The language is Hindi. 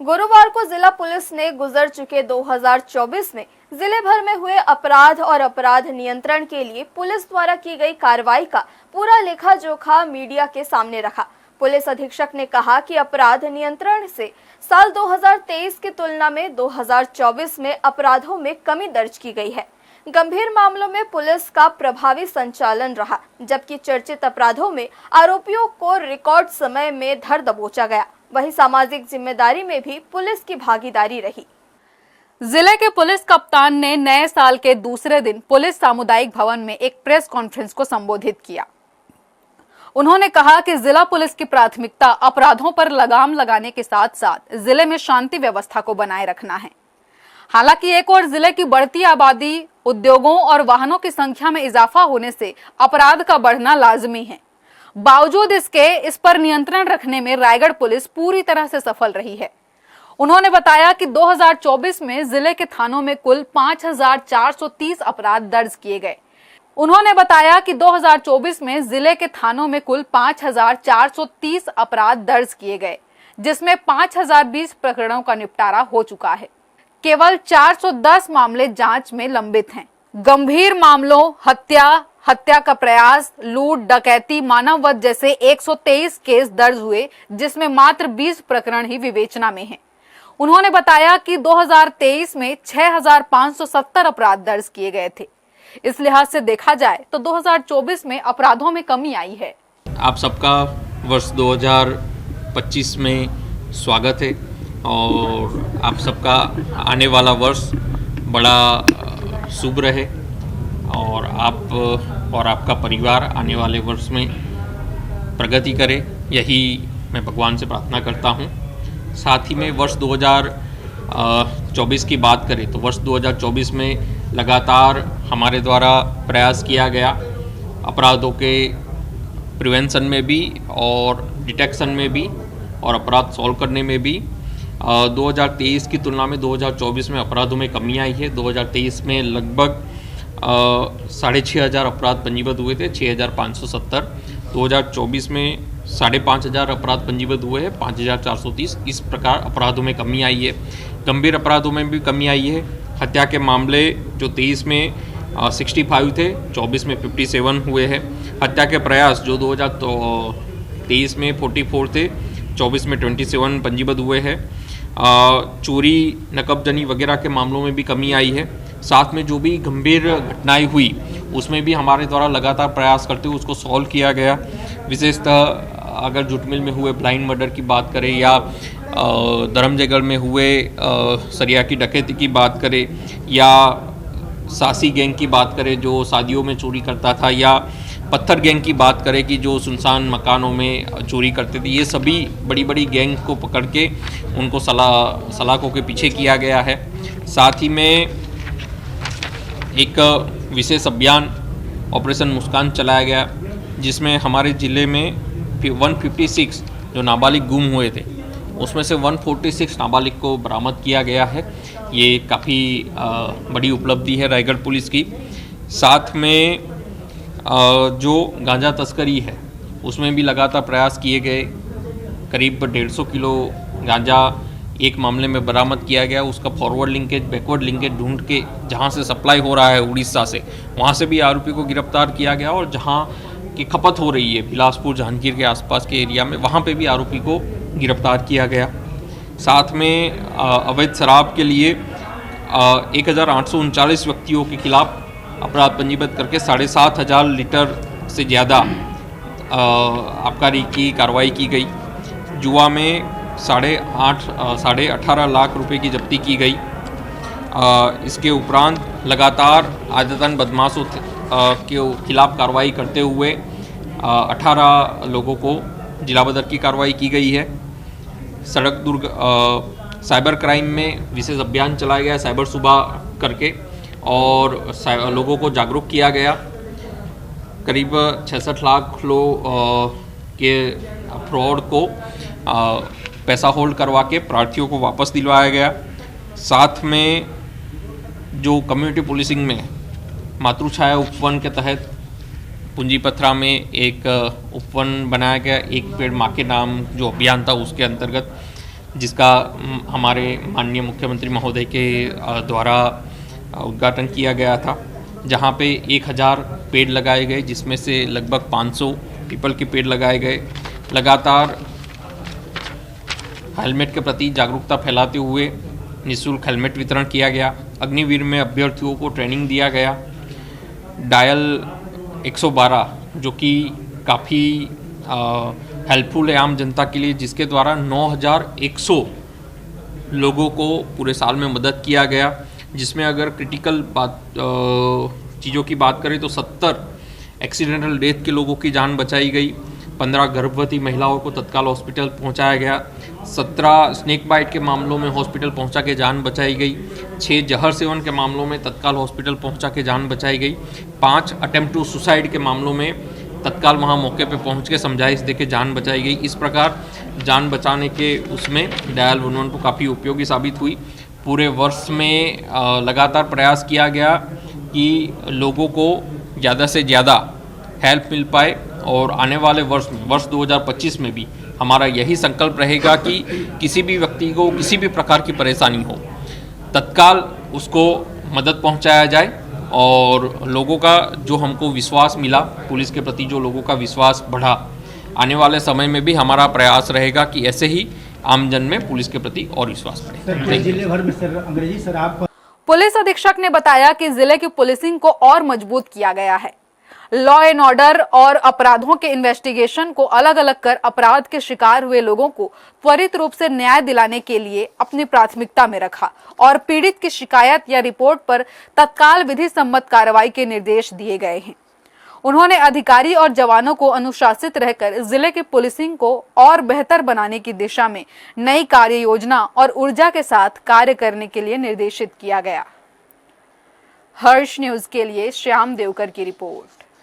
गुरुवार को जिला पुलिस ने गुजर चुके 2024 में जिले भर में हुए अपराध और अपराध नियंत्रण के लिए पुलिस द्वारा की गई कार्रवाई का पूरा लेखा जोखा मीडिया के सामने रखा। पुलिस अधीक्षक ने कहा कि अपराध नियंत्रण से साल 2023 की तुलना में 2024 में अपराधों में कमी दर्ज की गई है। गंभीर मामलों में पुलिस का प्रभावी संचालन रहा, जबकि चर्चित अपराधों में आरोपियों को रिकॉर्ड समय में धर दबोचा गया। वहीं सामाजिक जिम्मेदारी में भी पुलिस की भागीदारी रही। जिले के पुलिस कप्तान ने नए साल के दूसरे दिन पुलिस सामुदायिक भवन में एक प्रेस कॉन्फ्रेंस को संबोधित किया। उन्होंने कहा कि जिला पुलिस की प्राथमिकता अपराधों पर लगाम लगाने के साथ साथ जिले में शांति व्यवस्था को बनाए रखना है। हालांकि एक और जिले की बढ़ती आबादी, उद्योगों और वाहनों की संख्या में इजाफा होने से अपराध का बढ़ना लाजमी है। बावजूद इसके इस पर नियंत्रण रखने में रायगढ़ पुलिस पूरी तरह से सफल रही है। उन्होंने बताया कि 2024 में जिले के थानों में कुल 5430 अपराध दर्ज किए गए। उन्होंने बताया कि 2024 में जिले के थानों में कुल 5430 अपराध दर्ज किए गए, जिसमें 5020 प्रकरणों का निपटारा हो चुका है। केवल 410 मामले जांच में लंबित हैं। गंभीर मामलों हत्या का प्रयास, लूट, डकैती, मानव वध जैसे 123 केस दर्ज हुए, जिसमें मात्र 20 प्रकरण ही विवेचना में हैं। उन्होंने बताया कि 2023 में 6570 अपराध दर्ज किए गए थे। इस लिहाज से देखा जाए तो 2024 में अपराधों में कमी आई है। आप सबका वर्ष 2025 में स्वागत है और आप सबका आने वाला वर्ष बड़ा शुभ रहे और आप और आपका परिवार आने वाले वर्ष में प्रगति करे, यही मैं भगवान से प्रार्थना करता हूँ। साथ ही में वर्ष 2024 की बात करें तो वर्ष 2024 में लगातार हमारे द्वारा प्रयास किया गया अपराधों के प्रिवेंशन में भी और डिटेक्शन में भी और अपराध सॉल्व करने में भी। 2023 की तुलना में 2024 में अपराधों में कमी आई है। 2023 में लगभग 6500 अपराध पंजीबद्ध हुए थे, 6570। 2024 में 5500 अपराध पंजीबद्ध हुए हैं, 5430। इस प्रकार अपराधों में कमी आई है। गंभीर अपराधों में भी कमी आई है। हत्या के मामले जो 23 में 65 थे, 24 में 57 हुए हैं। हत्या के प्रयास जो 2023 में 44 थे, 24 में 27 पंजीबद्ध हुए हैं। चोरी, नकबजनी वगैरह के मामलों में भी कमी आई है। साथ में जो भी गंभीर घटनाएं हुई उसमें भी हमारे द्वारा लगातार प्रयास करते हुए उसको सॉल्व किया गया। विशेषतः अगर जुटमिल में हुए ब्लाइंड मर्डर की बात करें या धर्मजयगढ़ में हुए सरिया की डकैती की बात करें या सासी गैंग की बात करें जो शादियों में चोरी करता था, या पत्थर गैंग की बात करें कि जो सुनसान मकानों में चोरी करते थे, ये सभी बड़ी बड़ी गैंग को पकड़ के उनको सलाखों के पीछे किया गया है। साथ ही में एक विशेष अभियान ऑपरेशन मुस्कान चलाया गया, जिसमें हमारे ज़िले में 156 जो नाबालिग गुम हुए थे उसमें से 146 नाबालिग को बरामद किया गया है। ये काफ़ी बड़ी उपलब्धि है रायगढ़ पुलिस की। साथ में जो गांजा तस्करी है उसमें भी लगातार प्रयास किए गए। करीब 150 किलो गांजा एक मामले में बरामद किया गया। उसका फॉरवर्ड लिंकेज, बैकवर्ड लिंकेज ढूंढ के जहां से सप्लाई हो रहा है उड़ीसा से, वहां से भी आरोपी को गिरफ्तार किया गया और जहां की खपत हो रही है बिलासपुर, जहांगीर के आसपास के एरिया में, वहां पे भी आरोपी को गिरफ्तार किया गया। साथ में अवैध शराब के लिए 1839 व्यक्तियों के खिलाफ अपराध पंजीबद्ध करके 7500 लीटर से ज़्यादा आबकारी की कार्रवाई की गई। जुआ में 18.5 लाख रुपए की जब्ती की गई। इसके उपरांत लगातार आदतन बदमाशों के खिलाफ कार्रवाई करते हुए 18 लोगों को जिला बदर की कार्रवाई की गई है। सड़क साइबर क्राइम में विशेष अभियान चलाया गया, साइबर सुबह करके, और लोगों को जागरूक किया गया। करीब 66 लाख लोग के फ्रॉड को पैसा होल्ड करवा के प्रार्थियों को वापस दिलवाया गया। साथ में जो कम्युनिटी पुलिसिंग में मातृछाया उपवन के तहत पुंजीपथरा में एक उपवन बनाया गया, एक पेड़ माँ के नाम जो अभियान था उसके अंतर्गत जिसका हमारे माननीय मुख्यमंत्री महोदय के द्वारा उद्घाटन किया गया था, जहां पे 1000 पेड़ लगाए गए, जिसमें से लगभग 500 पीपल के पेड़ लगाए गए। लगातार हेलमेट के प्रति जागरूकता फैलाते हुए निःशुल्क हेलमेट वितरण किया गया। अग्निवीर में अभ्यर्थियों को ट्रेनिंग दिया गया। डायल 112 जो कि काफ़ी हेल्पफुल है आम जनता के लिए, जिसके द्वारा 9100 लोगों को पूरे साल में मदद किया गया, जिसमें अगर क्रिटिकल चीज़ों की बात करें तो 70 एक्सीडेंटल डेथ के लोगों की जान बचाई गई, 15 गर्भवती महिलाओं को तत्काल हॉस्पिटल पहुंचाया गया, 17 स्नेक बाइट के मामलों में हॉस्पिटल पहुंचा के जान बचाई गई, 6 जहर सेवन के मामलों में तत्काल हॉस्पिटल पहुंचा के जान बचाई गई, 5 अटेम्प्ट टू सुसाइड के मामलों में तत्काल वहां मौके पे पहुंच के समझाइश देके जान बचाई गई। इस प्रकार जान बचाने के उसमें डायल 112 काफ़ी उपयोगी साबित हुई। पूरे वर्ष में लगातार प्रयास किया गया कि लोगों को ज़्यादा से ज़्यादा हेल्प मिल पाए, और आने वाले वर्ष 2025 में भी हमारा यही संकल्प रहेगा कि किसी भी व्यक्ति को किसी भी प्रकार की परेशानी हो, तत्काल उसको मदद पहुंचाया जाए। और लोगों का जो हमको विश्वास मिला, पुलिस के प्रति जो लोगों का विश्वास बढ़ा, आने वाले समय में भी हमारा प्रयास रहेगा कि ऐसे ही आमजन में पुलिस के प्रति और विश्वास बढ़े। जिले भर में सर अंग्रेजी शराब। पुलिस अधीक्षक ने बताया कि जिले की पुलिसिंग को और मजबूत किया गया है। लॉ एंड ऑर्डर और अपराधों के इन्वेस्टिगेशन को अलग अलग कर अपराध के शिकार हुए लोगों को त्वरित रूप से न्याय दिलाने के लिए अपनी प्राथमिकता में रखा, और पीड़ित की शिकायत या रिपोर्ट पर तत्काल विधि सम्मत कार्रवाई के निर्देश दिए गए हैं। उन्होंने अधिकारी और जवानों को अनुशासित रहकर जिले की पुलिसिंग को और बेहतर बनाने की दिशा में नई कार्य योजना और ऊर्जा के साथ कार्य करने के लिए निर्देशित किया गया। हर्ष न्यूज के लिए श्याम देवकर की रिपोर्ट।